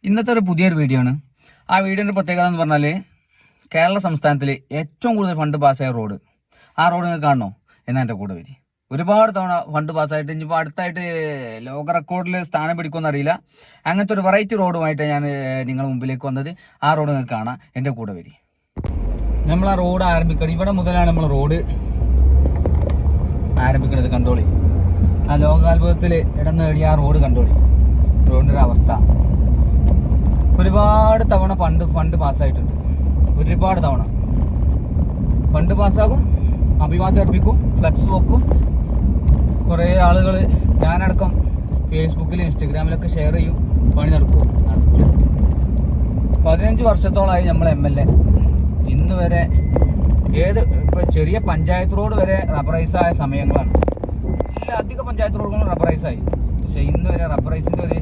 ഇന്നത്തെ ഒരു പുതിയൊരു വീഡിയോ ആണ്. ആ വീഡിയോൻ്റെ പ്രത്യേകത എന്ന് പറഞ്ഞാൽ കേരള സംസ്ഥാനത്തിൽ ഏറ്റവും കൂടുതൽ ഫണ്ട് പാസ്സായ റോഡ്. ആ റോഡ് നിങ്ങൾ കാണണോ? എന്നാൽ എൻ്റെ കൂടെ വരി. ഒരുപാട് തവണ ഫണ്ട് പാസ്സായിട്ട് ഇനിയിപ്പോൾ അടുത്തായിട്ട് ലോക റെക്കോർഡിൽ സ്ഥാനം പിടിക്കുമെന്ന് അറിയില്ല. അങ്ങനത്തെ ഒരു വെറൈറ്റി റോഡുമായിട്ട് ഞാൻ നിങ്ങളുടെ മുമ്പിലേക്ക് വന്നത്. ആ റോഡ് നിങ്ങൾക്ക് കാണാം, എൻ്റെ കൂടെ വരി. നമ്മൾ ആ റോഡ് ആരംഭിക്കണം. ഇവിടെ മുതലാണ് നമ്മൾ റോഡ് ആരംഭിക്കുന്നത്. കണ്ടോളി, ആ ലോകാത്ഭുതത്തിൽ ഇടം നേടിയ ആ റോഡ് കണ്ടോളി. റോഡിൻ്റെ ഒരു അവസ്ഥ ഒരുപാട് തവണ ഫണ്ട് പാസ്സായിട്ടുണ്ട്. ഒരുപാട് തവണ ഫണ്ട് പാസ്സാകും, അഭിവാദ്യം അർപ്പിക്കും, ഫ്ലെക്സ് വെക്കും. കുറേ ആളുകൾ, ഞാനടക്കം ഫേസ്ബുക്കിലും ഇൻസ്റ്റഗ്രാമിലൊക്കെ ഷെയർ ചെയ്യും. പണി നടക്കില്ല. 15 വർഷത്തോളമായി നമ്മൾ MLA. ഇന്ന് വരെ ഇപ്പോൾ ചെറിയ പഞ്ചായത്ത് റോഡ് വരെ റബ്ബറൈസായ സമയങ്ങളാണ്. എല്ലാ അധിക പഞ്ചായത്ത് റോഡുകളും റബ്ബറൈസായി. പക്ഷേ ഇന്ന് വരെ റബ്ബറൈസിൻ്റെ ഒരു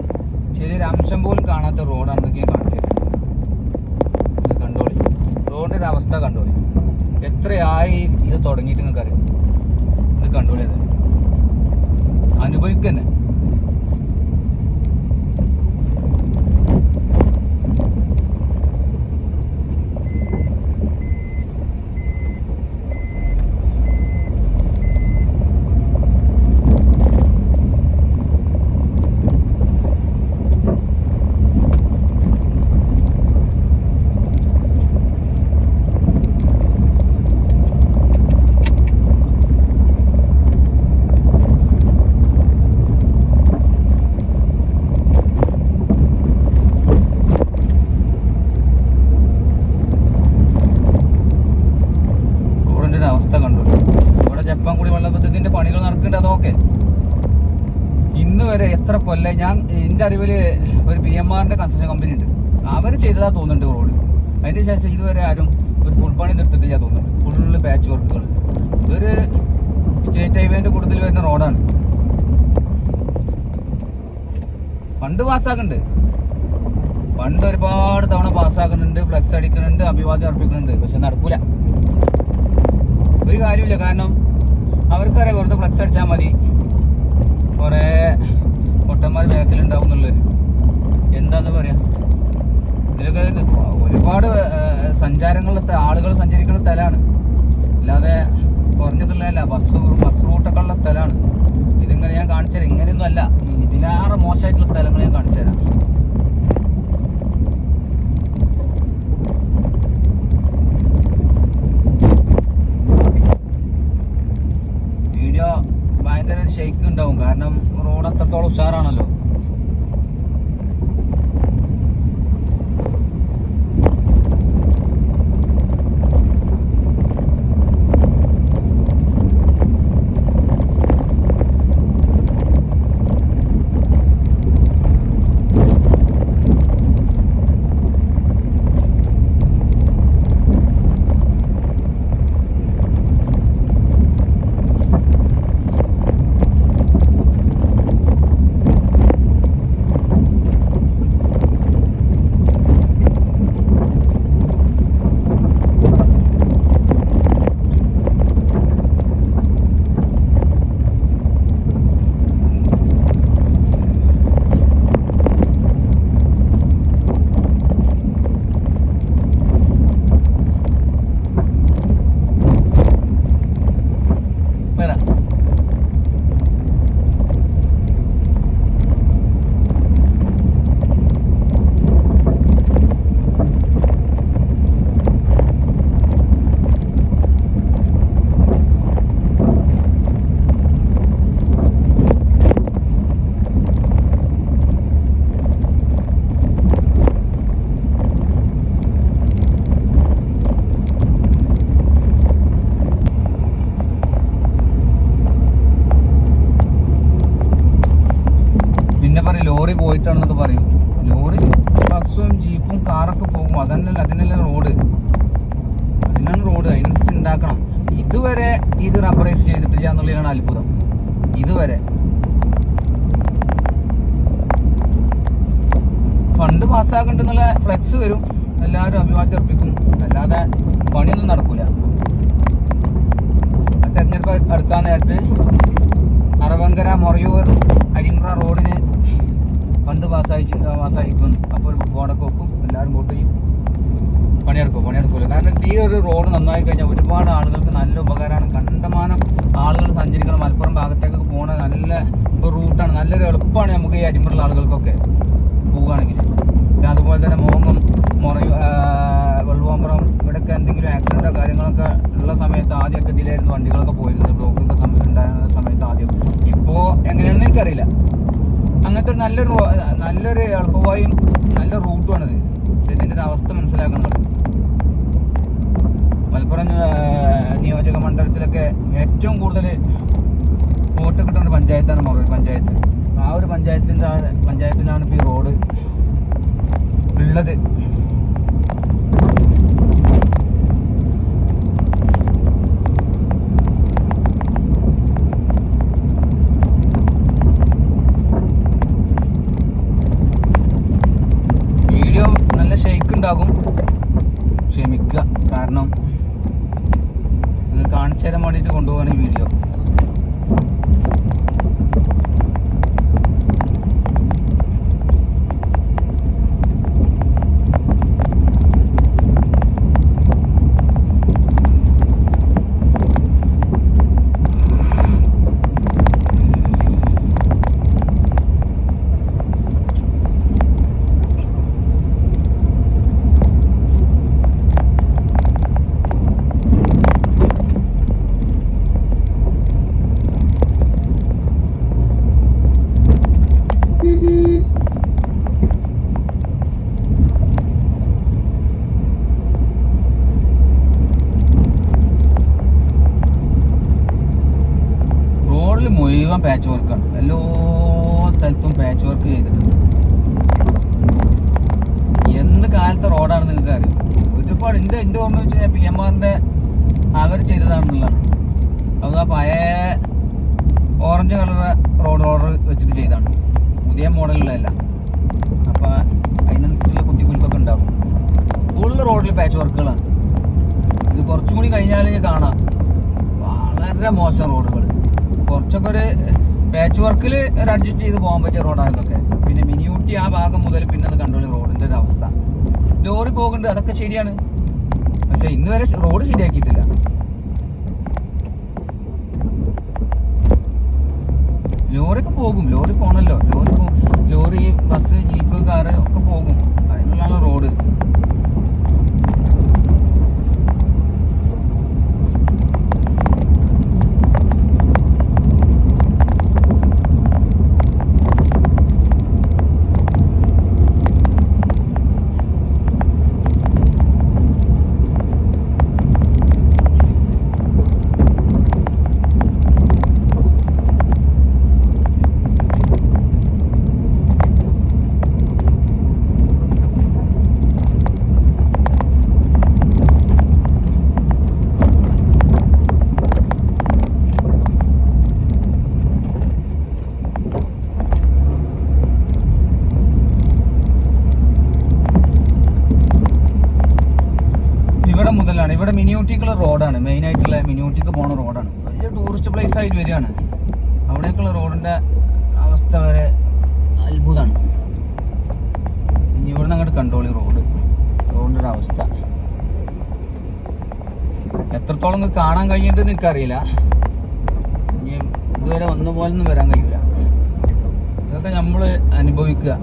ചെറിയൊരു അംശം പോലും കാണാത്ത റോഡാണ് ഇതൊക്കെ കാണിച്ചത്. കണ്ടോളി, റോഡിൻ്റെ ഒരു അവസ്ഥ കണ്ടോളി. എത്രയായി ഇത് തുടങ്ങിയിട്ട് നിങ്ങൾക്കറിയാം. ഇത് കണ്ടോളി, അത് അനുഭവിക്കന്നെ. അവസ്ഥ കണ്ടു. ഇവിടെ ജപ്പാൻ കുടി വെള്ള പദ്ധതിൻ്റെ പണികൾ നടക്കുന്നുണ്ട്. അതൊക്കെ ഇന്ന് വരെ എത്ര കൊല്ലം എൻ്റെ അറിവിൽ ഒരു PMRൻ്റെ കൺസ്ട്രക്ഷൻ കമ്പനി ഉണ്ട്. അവർ ചെയ്തതാ തോന്നുന്നുണ്ട് റോഡ്. അതിൻ്റെ ശേഷം ഇതുവരെ ആരും ഒരു ഫുൾ പണി നിർത്തിയിട്ടില്ല തോന്നുന്നുണ്ട്. ഫുള്ള് പാച്ച് വർക്കുകൾ. ഇതൊരു സ്റ്റേറ്റ് ഹൈവേൻ്റെ കൂടുതൽ വരുന്ന റോഡാണ്. ഫണ്ട് പാസ്സാക്കുന്നുണ്ട്. ഫണ്ട് ഒരുപാട് തവണ പാസ്സാക്കുന്നുണ്ട്, ഫ്ലെക്സ് അടിക്കുന്നുണ്ട്, അഭിവാദ്യം അർപ്പിക്കുന്നുണ്ട്. പക്ഷെ നടക്കൂല. ഒരു കാര്യമില്ല. കാരണം അവർക്കറിയാം വെറുതെ ഫ്ലെക്സ് അടിച്ചാൽ മതി, കുറേ പൊട്ടന്മാർ ബാക്കിലുണ്ടാവും എന്നുള്ളത്. എന്താന്ന് പറയാ, ഇതിലൊക്കെ ഒരുപാട് സഞ്ചാരങ്ങളുള്ള ആളുകൾ സഞ്ചരിക്കുന്ന സ്ഥലമാണ്. അല്ലാതെ കുറഞ്ഞതുള്ളതല്ല. ബസ് റൂട്ടൊക്കെ ഉള്ള സ്ഥലമാണ്. ഇതിങ്ങനെ ഞാൻ കാണിച്ചു തരാം. ഇങ്ങനെയൊന്നും അല്ല, ഇതിലേറെ മോശമായിട്ടുള്ള സ്ഥലങ്ങൾ ഞാൻ കാണിച്ചു തരാം. ഭയങ്കര ഷെയ്ക്ക് ഉണ്ടാവും. കാരണം റോഡ് അത്രത്തോളം ഉഷാറാണല്ലോ. ലോറി പോയിട്ടാണെന്നൊക്കെ പറയും. ലോറി, ബസ്സും ജീപ്പും കാറൊക്കെ പോകും. അതിനല്ല റോഡ്. അതിനാണ് റോഡ്. അതിനനുസരിച്ച് ഉണ്ടാക്കണം. ഇതുവരെ ഇത് റബ്ബറൈസ് ചെയ്തിട്ടില്ല എന്നുള്ളതാണ് അത്ഭുതം. ഇതുവരെ ഫണ്ട് പാസ്സാക്കണ്ടെന്നുള്ള ഫ്ലെക്സ് വരും, എല്ലാവരും അഭിവാദ്യം അർപ്പിക്കും. അല്ലാതെ പണിയൊന്നും നടക്കൂല. തെരഞ്ഞെടുപ്പ് അടുക്കാൻ നേരത്ത് അറവങ്കര, മൊറയൂർ, അരിങ്ങുറ റോഡിന് ഫണ്ട് പാസ്സായിക്കുന്നു. അപ്പോൾ ഒരു ബോർഡൊക്കെ വെക്കും, എല്ലാവരും വോട്ട് ചെയ്യും, പണിയെടുക്കൂല. കാരണം ഈ ഒരു റോഡ് നന്നായി കഴിഞ്ഞാൽ ഒരുപാട് ആളുകൾക്ക് നല്ല ഉപകാരമാണ്. കണ്ടമാനം ആളുകൾ സഞ്ചരിക്കണം. മലപ്പുറം ഭാഗത്തേക്കൊക്കെ പോകണ നല്ല ഒരു റൂട്ടാണ്, നല്ലൊരു എളുപ്പമാണ് നമുക്ക് ഈ അരിമ്പുള്ള ആളുകൾക്കൊക്കെ പോവുകയാണെങ്കിൽ. പിന്നെ അതുപോലെ തന്നെ മോങ്ങും വെള്ളുവമ്പുറം ഇവിടെയൊക്കെ എന്തെങ്കിലും ആക്സിഡൻറ്റോ കാര്യങ്ങളൊക്കെ ഉള്ള സമയത്ത് ആദ്യമൊക്കെ ഇതിലായിരുന്നു വണ്ടികളൊക്കെ പോയിരുന്നത്, ബ്ലോക്കൊക്കെ ഉണ്ടായിരുന്ന സമയത്ത് ആദ്യം. ഇപ്പോൾ എങ്ങനെയാണെന്ന് എനിക്കറിയില്ല. അങ്ങനത്തെ ഒരു നല്ലൊരു എളുപ്പമായും നല്ല റൂട്ടുമാണിത്. പക്ഷെ ഇതിൻ്റെ ഒരു അവസ്ഥ മനസ്സിലാക്കുന്നത് മലപ്പുറം നിയോജക മണ്ഡലത്തിലൊക്കെ ഏറ്റവും കൂടുതൽ വോട്ട് കിട്ടുന്ന പഞ്ചായത്താണ് മൊറൂർ പഞ്ചായത്ത്. ആ ഒരു പഞ്ചായത്തിലാണ് ഇപ്പോൾ ഈ റോഡ് ഉള്ളത്. വീഡിയോ നല്ല ഷെയ്ക്ക് ഉണ്ടാകും, ക്ഷമിക്കുക. കാരണം ഇത് കാണിച്ചു തരാൻ വേണ്ടിയിട്ട് കൊണ്ടുപോകാണ് ഈ വീഡിയോ. മുഴുവൻ പാച്ച് വർക്കാണ്, എല്ലാ സ്ഥലത്തും പാച്ച് വർക്ക് ചെയ്തിട്ടുണ്ട്. എന്ത് കാലത്തെ റോഡാണ് നിങ്ങൾക്ക് അറിയാം. ഒരുപാട് എൻ്റെ ഓർമ്മ വെച്ച് കഴിഞ്ഞാൽ PMRൻ്റെ അവർ ചെയ്തതാണെന്നുള്ളതാണ്. അത് ആ പഴയ ഓറഞ്ച് കളർ റോഡ് വെച്ചിട്ട് ചെയ്തതാണ്, പുതിയ മോഡലിലല്ല. അപ്പോൾ അതിനനുസരിച്ചുള്ള കുത്തിക്കുലുക്കൊക്കെ ഉണ്ടാകും. ഫുള്ള് റോഡിൽ പാച്ച് വർക്കുകളാണ്. ഇത് കുറച്ചും കൂടി കഴിഞ്ഞാൽ കാണാം വളരെ മോശം റോഡുകൾ. കുറച്ചൊക്കെ ഒരു പാച്ച് വർക്കിൽ ഒരു അഡ്ജസ്റ്റ് ചെയ്ത് പോകാൻ പറ്റിയ റോഡാണ് ഇതൊക്കെ. പിന്നെ മിനിയൂട്ടി ആ ഭാഗം മുതൽ പിന്നെ അത് കണ്ടോളി റോഡിൻ്റെ ഒരു അവസ്ഥ. ലോറി പോകുന്നുണ്ട്, അതൊക്കെ ശരിയാണ്. പക്ഷെ ഇന്ന് വരെ റോഡ് ശരിയാക്കിയിട്ടില്ല. ലോറിയൊക്കെ പോകും, ലോറി പോകണമല്ലോ. ലോറി ബസ് ജീപ്പ് കാറ് ഒക്കെ പോകും, അതിനുള്ളതാണ് റോഡ്. ഇവിടെ മിനിയൂട്ടിക്കുള്ള റോഡാണ്, മെയിനായിട്ടുള്ള മിനിയൂട്ടിക്ക് പോണ റോഡാണ്. വലിയ ടൂറിസ്റ്റ് പ്ലേസ് ആയിട്ട് വരികയാണ്. അവിടേക്കുള്ള റോഡിൻ്റെ അവസ്ഥ വരെ അത്ഭുതമാണ്. ഇനി ഇവിടെ നിന്ന് അങ്ങോട്ട് കണ്ടോളി റോഡിൻ്റെ ഒരു അവസ്ഥ എത്രത്തോളം കാണാൻ കഴിയുന്നുണ്ടെന്ന് എനിക്കറിയില്ല. ഇനി ഇതുവരെ വന്ന പോലൊന്നും വരാൻ കഴിയില്ല. ഇതൊക്കെ നമ്മൾ അനുഭവിക്കുക.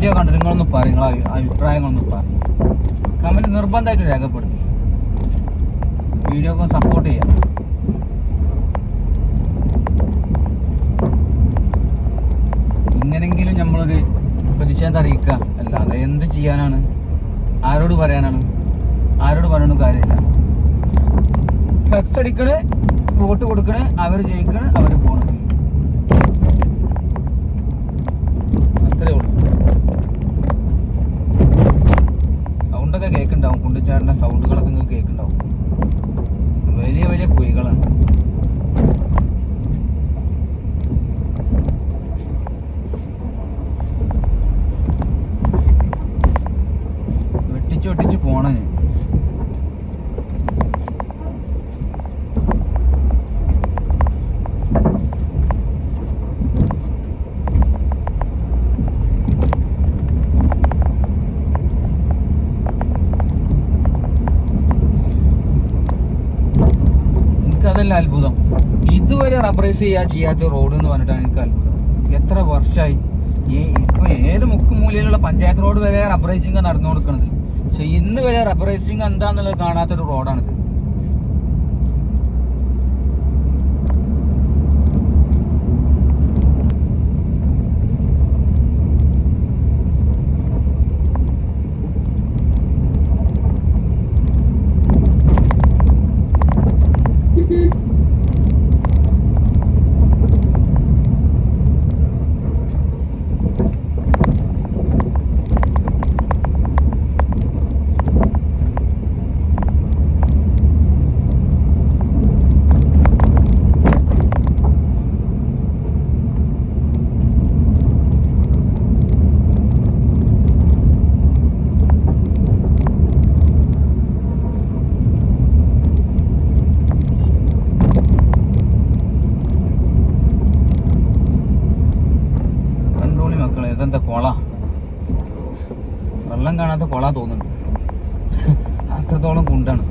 വീഡിയോ കണ്ടിട്ട് നിങ്ങളൊന്ന് പറയും, നിങ്ങളെ അഭിപ്രായങ്ങളൊന്ന് പറയും. കമൻറ്റ് നിർബന്ധമായിട്ട് രേഖപ്പെടുത്തും. വീഡിയോക്ക് സപ്പോർട്ട് ചെയ്യാം. ഇങ്ങനെങ്കിലും നമ്മളൊരു പ്രതിഷേധം അറിയിക്കുക, അല്ലാതെ എന്ത് ചെയ്യാനാണ്? ആരോട് പറയാനാണ്? ആരോട് പറയാനൊന്നും കാര്യമില്ല. ഫ്ലക്സ് അടിക്കണ്, വോട്ട് കൊടുക്കണ്, അവർ ജയിക്കണ്, അവർ പോണ്, അത്രേ ഉള്ളൂ. സൗണ്ടൊക്കെ കേൾക്കുന്നുണ്ടാവും, കുണ്ടിച്ചാടിൻ്റെ സൗണ്ടുകളൊക്കെ നിങ്ങൾക്ക് കേൾക്കുന്നുണ്ടാവും. വലിയ വലിയ കുഴികളാണ്. വെട്ടിച്ച് പോണേ. എനിക്കതല്ല അത്ഭുതം, ഇതുവരെ റബ്ബറൈസ് ചെയ്യാത്ത റോഡ് എന്ന് പറഞ്ഞിട്ടാണ് എനിക്ക് അത്ഭുതം. എത്ര വർഷമായി ഇപ്പൊ ഏത് മുക്കുമൂലയിലുള്ള പഞ്ചായത്ത് റോഡ് വരെ റബ്ബറൈസിങ് നടന്നു കൊടുക്കുന്നത്. പക്ഷെ ഇന്ന് വരെ റബ്ബറൈസിങ് എന്താന്നുള്ളത് കാണാത്തൊരു റോഡാണിത്. ഇതെന്താ കൊള? വെള്ളം കാണാത്ത കൊള തോന്നുന്നുണ്ട്. അത്രത്തോളം കുണ്ടാണ്.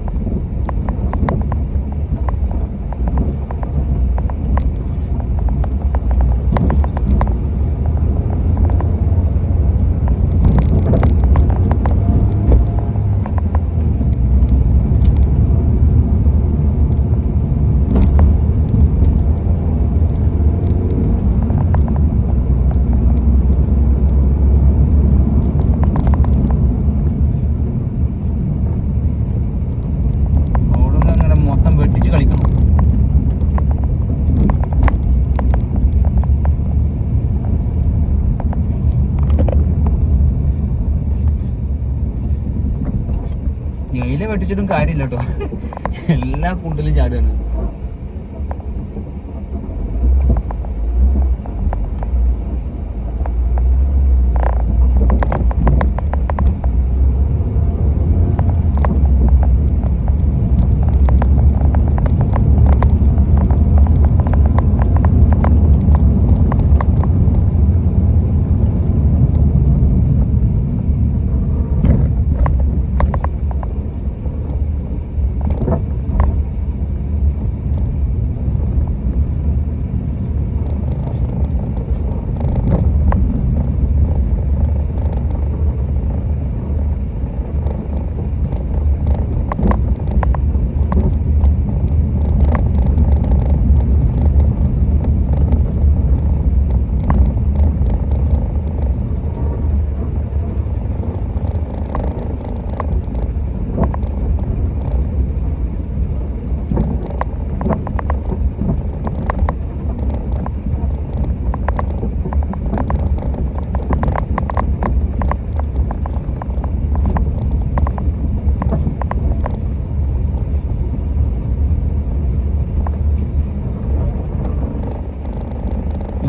എയില വെട്ടിച്ചിട്ടും കാര്യമില്ല കേട്ടോ, എല്ലാ കുണ്ടിലും ചാടുകയാണ്.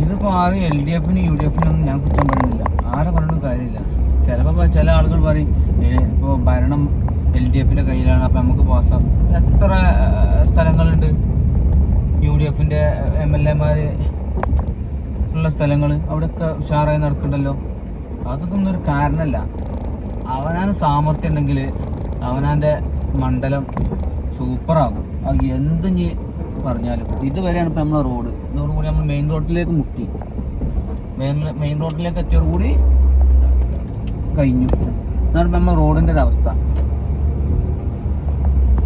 ഇതിപ്പോൾ ആരും LDFനും UDFനൊന്നും ഞാൻ കുറ്റം പറയുന്നില്ല, ആരെ പറഞ്ഞിട്ടും കാര്യമില്ല. ചിലപ്പോൾ ചില ആളുകൾ പറയും ഇപ്പോൾ ഭരണം LDFൻ്റെ കയ്യിലാണ്, അപ്പം നമുക്ക് പാസ്സാകും. എത്ര സ്ഥലങ്ങളുണ്ട് UDFൻ്റെ MLAമാർ ഉള്ള സ്ഥലങ്ങൾ, അവിടെയൊക്കെ ഉഷാറായി നടക്കുന്നുണ്ടല്ലോ. അതൊന്നും ഒരു കാരണമല്ല. അവനാണ് സാമർത്ഥ്യം ഉണ്ടെങ്കിൽ അവനാൻ്റെ മണ്ഡലം സൂപ്പറാകും. അത് എന്തും പറഞ്ഞാലും. ഇതുവരെയാണ് ഇപ്പം നമ്മളെ റോഡ്, ഇതോടുകൂടി നമ്മൾ മെയിൻ റോഡിലേക്ക് മുട്ടി. മെയിൻ റോഡിലേക്ക് എത്തിയോടുകൂടി കഴിഞ്ഞു. എന്നാണ് നമ്മൾ റോഡിൻ്റെ ഒരു അവസ്ഥ.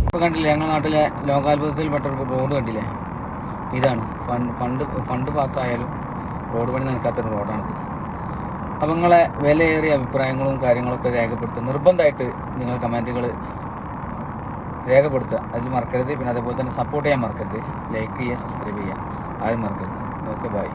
ഇപ്പോൾ കണ്ടില്ലേ, ഞങ്ങളുടെ നാട്ടിലെ ലോകാത്ഭുതത്തിൽപ്പെട്ട ഒരു റോഡ് കണ്ടില്ലേ? ഇതാണ് ഫണ്ട് പാസ്സായാലും റോഡ് പണി നിൽക്കാത്തൊരു റോഡാണിത്. അപ്പം നിങ്ങളെ വിലയേറിയ അഭിപ്രായങ്ങളും കാര്യങ്ങളൊക്കെ രേഖപ്പെടുത്തുക. നിർബന്ധമായിട്ട് നിങ്ങൾ കമൻറ്റുകൾ രേഖപ്പെടുത്തുക. അത് മറക്കരുത്. പിന്നെ അതേപോലെ തന്നെ സപ്പോർട്ട് ചെയ്യാൻ മറക്കരുത്. ലൈക്ക് ചെയ്യുക, സബ്സ്ക്രൈബ് ചെയ്യുക, ആരും മറക്കരുത്. Okay, by.